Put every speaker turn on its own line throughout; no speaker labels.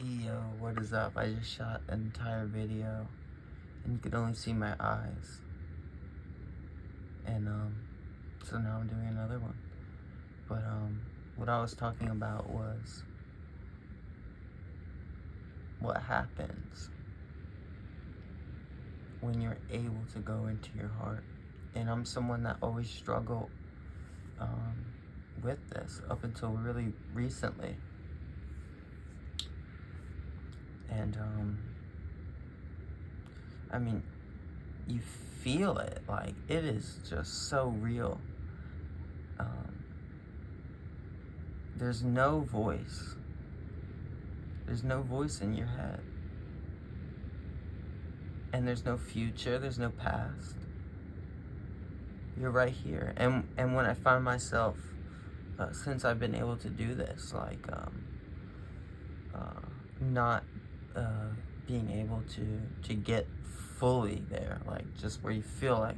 Yo, what is up? I just shot an entire video and you could only see my eyes. And so now I'm doing another one. But what I was talking about was what happens when you're able to go into your heart. And I'm someone that always struggled with this up until really recently. And I mean, you feel it, like it is just so real. There's no voice. There's no voice in your head. And there's no future, there's no past. You're right here. And when I find myself, since I've been able to do this, like not being able to get fully there, like just where you feel like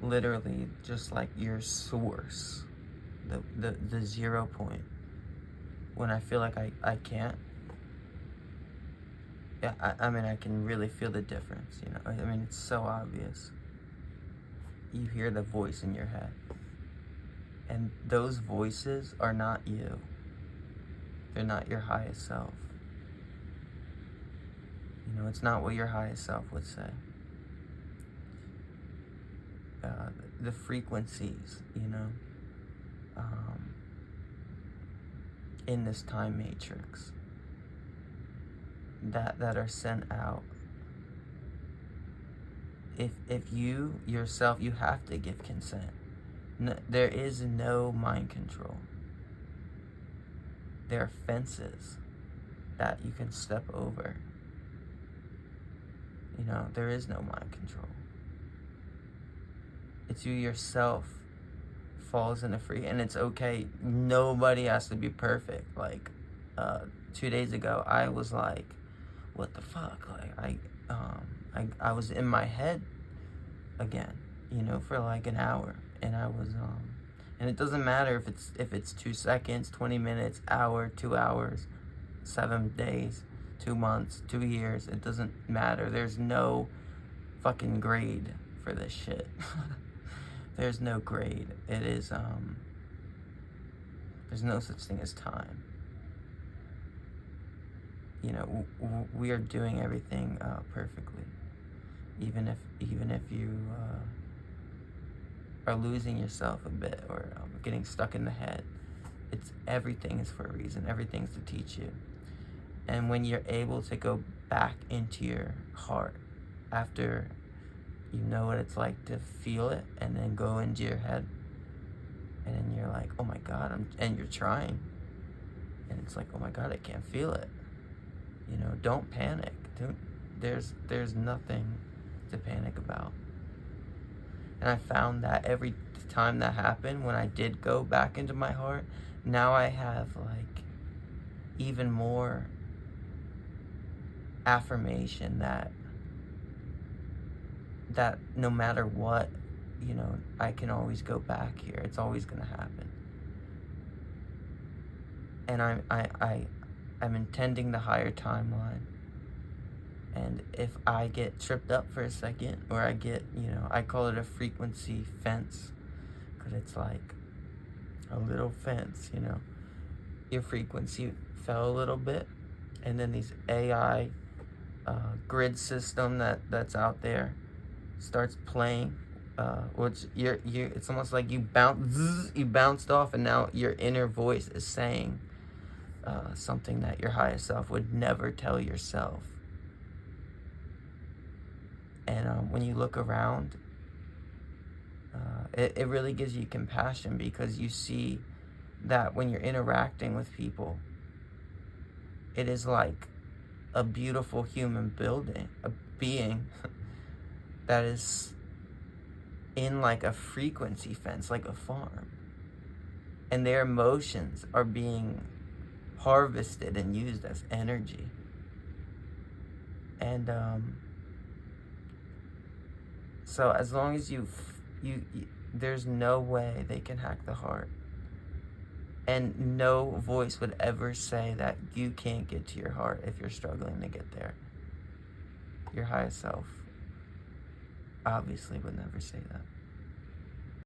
literally just like your source, the 0 point, when I feel like I can't. Yeah, I mean, I can really feel the difference, you know. I mean, it's so obvious. You hear the voice in your head, and those voices are not you. They're not your highest self. You know, it's not what your highest self would say. The frequencies, you know, in this time matrix that are sent out. If you yourself, you have to give consent. No, there is no mind control. There are fences that you can step over. You know, there is no mind control. It's you yourself falls into free, and it's okay. Nobody has to be perfect. Like 2 days ago, I was like, what the fuck? Like I was in my head again, you know, for like an hour, and I was and it doesn't matter if it's 2 seconds, 20 minutes, hour, 2 hours, 7 days, 2 months, 2 years. It doesn't matter. There's no fucking grade for this shit. There's no grade. It is there's no such thing as time. You know, we are doing everything perfectly. Even if you are losing yourself a bit, or getting stuck in the head, everything is for a reason. Everything's to teach you. And when you're able to go back into your heart after you know what it's like to feel it, and then go into your head, and then you're like, oh my God, and you're trying, and it's like, oh my God, I can't feel it. You know, don't panic. There's nothing to panic about. And I found that every time that happened, when I did go back into my heart, now I have like even more affirmation that no matter what, you know, I can always go back here. It's always gonna happen. And I'm intending the higher timeline. And if I get tripped up for a second, or I get, you know, I call it a frequency fence, because it's like a little fence, you know. Your frequency fell a little bit, and then these AI grid system that's out there starts playing, which it's almost like you bounced off, and now your inner voice is saying something that your highest self would never tell yourself. And when you look around, it really gives you compassion, because you see that when you're interacting with people, it is like a beautiful human being that is in like a frequency fence, like a farm, and their emotions are being harvested and used as energy. And so as long as you there's no way they can hack the heart. And no voice would ever say that you can't get to your heart if you're struggling to get there. Your highest self obviously would never say that.